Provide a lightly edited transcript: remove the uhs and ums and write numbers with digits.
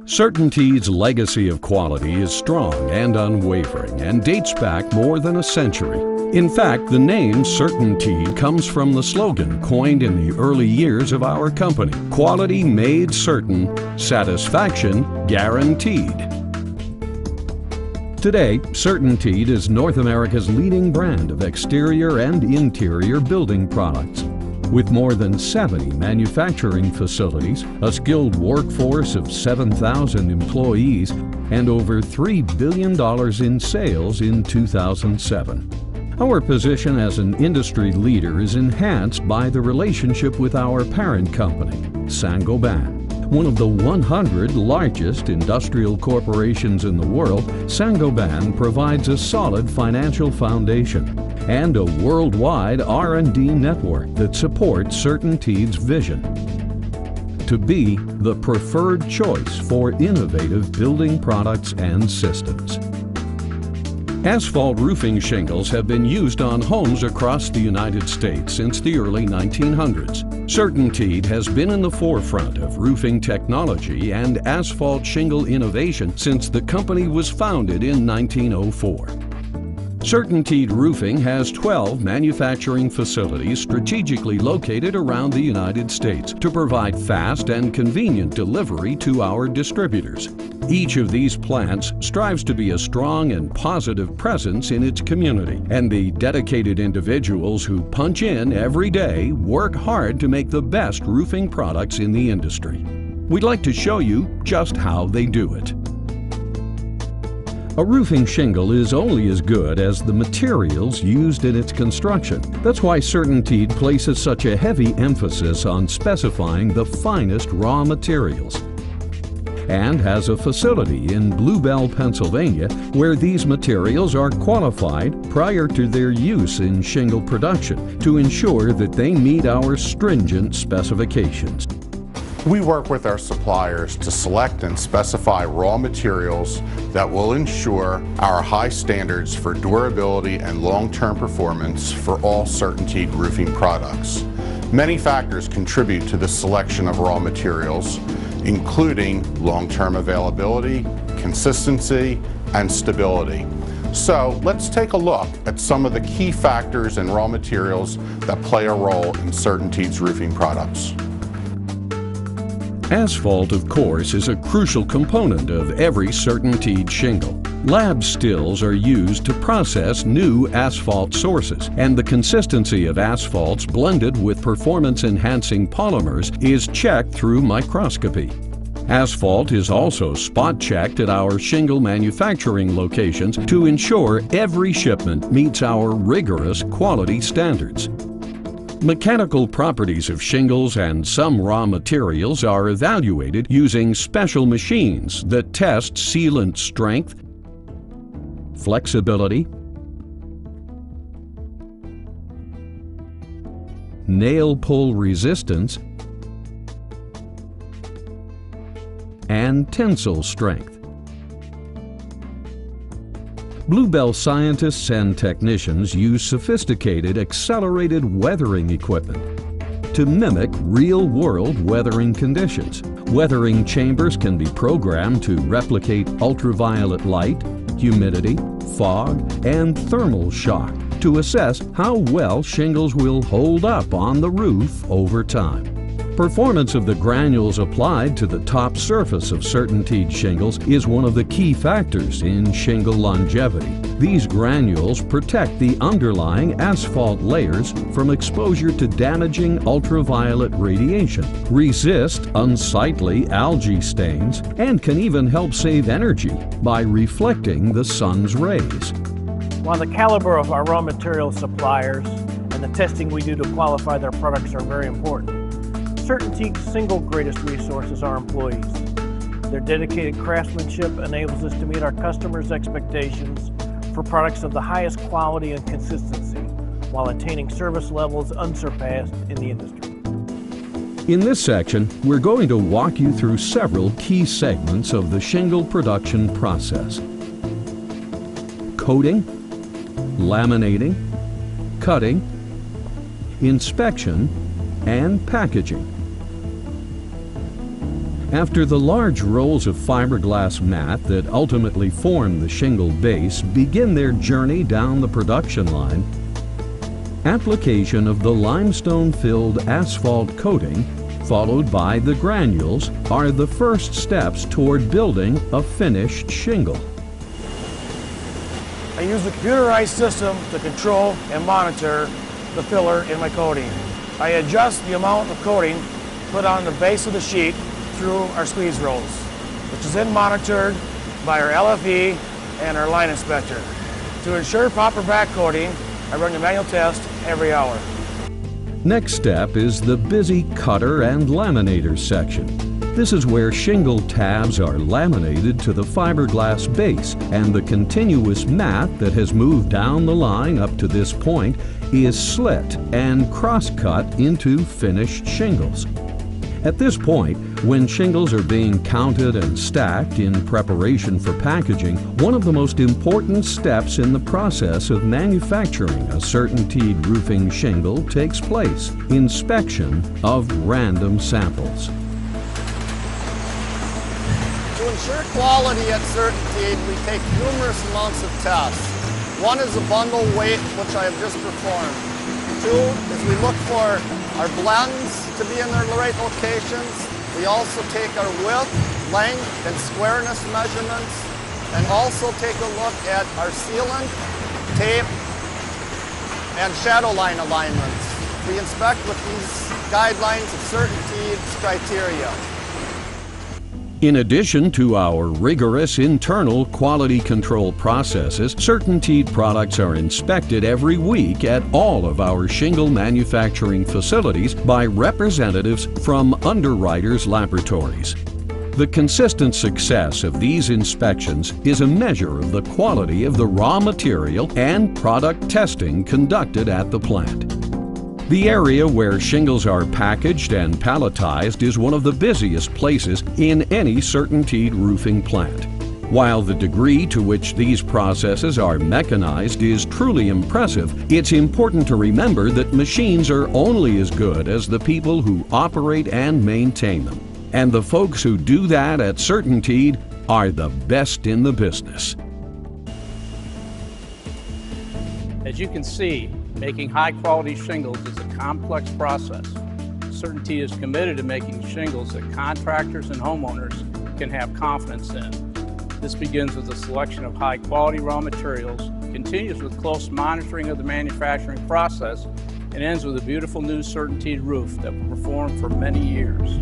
CertainTeed's legacy of quality is strong and unwavering and dates back more than a century. In fact, the name CertainTeed comes from the slogan coined in the early years of our company: quality made certain, satisfaction guaranteed. Today, CertainTeed is North America's leading brand of exterior and interior building products. With more than 70 manufacturing facilities, a skilled workforce of 7,000 employees, and over $3 billion in sales in 2007. Our position as an industry leader is enhanced by the relationship with our parent company, Saint-Gobain. One of the 100 largest industrial corporations in the world, Saint-Gobain provides a solid financial foundation and a worldwide R&D network that supports CertainTeed's vision to be the preferred choice for innovative building products and systems. Asphalt roofing shingles have been used on homes across the United States since the early 1900s. CertainTeed has been in the forefront of roofing technology and asphalt shingle innovation since the company was founded in 1904. CertainTeed Roofing has 12 manufacturing facilities strategically located around the United States to provide fast and convenient delivery to our distributors. Each of these plants strives to be a strong and positive presence in its community, and the dedicated individuals who punch in every day work hard to make the best roofing products in the industry. We'd like to show you just how they do it. A roofing shingle is only as good as the materials used in its construction. That's why CertainTeed places such a heavy emphasis on specifying the finest raw materials, and has a facility in Blue Bell, Pennsylvania, where these materials are qualified prior to their use in shingle production to ensure that they meet our stringent specifications. We work with our suppliers to select and specify raw materials that will ensure our high standards for durability and long-term performance for all CertainTeed roofing products. Many factors contribute to the selection of raw materials, including long-term availability, consistency, and stability. So let's take a look at some of the key factors and raw materials that play a role in CertainTeed's roofing products. Asphalt, of course, is a crucial component of every CertainTeed shingle. Lab stills are used to process new asphalt sources, and the consistency of asphalts blended with performance-enhancing polymers is checked through microscopy. Asphalt is also spot-checked at our shingle manufacturing locations to ensure every shipment meets our rigorous quality standards. Mechanical properties of shingles and some raw materials are evaluated using special machines that test sealant strength, flexibility, nail pull resistance, and tensile strength. Blue Bell scientists and technicians use sophisticated accelerated weathering equipment to mimic real-world weathering conditions. Weathering chambers can be programmed to replicate ultraviolet light, humidity, fog, and thermal shock to assess how well shingles will hold up on the roof over time. Performance of the granules applied to the top surface of CertainTeed shingles is one of the key factors in shingle longevity. These granules protect the underlying asphalt layers from exposure to damaging ultraviolet radiation, resist unsightly algae stains, and can even help save energy by reflecting the sun's rays. While the caliber of our raw material suppliers and the testing we do to qualify their products are very important, CertainTeed's single greatest resource is our employees. Their dedicated craftsmanship enables us to meet our customers' expectations for products of the highest quality and consistency, while attaining service levels unsurpassed in the industry. In this section, we're going to walk you through several key segments of the shingle production process: coating, laminating, cutting, inspection, and packaging. After the large rolls of fiberglass mat that ultimately form the shingle base begin their journey down the production line, application of the limestone-filled asphalt coating, followed by the granules, are the first steps toward building a finished shingle. I use the computerized system to control and monitor the filler in my coating. I adjust the amount of coating put on the base of the sheet through our squeeze rolls, which is then monitored by our LFE and our line inspector. To ensure proper back coating, I run the manual test every hour. Next step is the busy cutter and laminator section. This is where shingle tabs are laminated to the fiberglass base, and the continuous mat that has moved down the line up to this point is slit and cross-cut into finished shingles. At this point, when shingles are being counted and stacked in preparation for packaging, one of the most important steps in the process of manufacturing a CertainTeed roofing shingle takes place: inspection of random samples. To ensure quality at CertainTeed, we take numerous amounts of tests. One is the bundle weight, which I have just performed. Two is we look for our blends to be in their right locations. We also take our width, length, and squareness measurements, and also take a look at our sealant, tape, and shadow line alignments. We inspect with these guidelines of CertainTeed's criteria. In addition to our rigorous internal quality control processes, CertainTeed products are inspected every week at all of our shingle manufacturing facilities by representatives from Underwriters Laboratories. The consistent success of these inspections is a measure of the quality of the raw material and product testing conducted at the plant. The area where shingles are packaged and palletized is one of the busiest places in any CertainTeed roofing plant. While the degree to which these processes are mechanized is truly impressive, it's important to remember that machines are only as good as the people who operate and maintain them. And the folks who do that at CertainTeed are the best in the business. As you can see, making high-quality shingles is a complex process. CertainTeed is committed to making shingles that contractors and homeowners can have confidence in. This begins with the selection of high-quality raw materials, continues with close monitoring of the manufacturing process, and ends with a beautiful new CertainTeed roof that will perform for many years.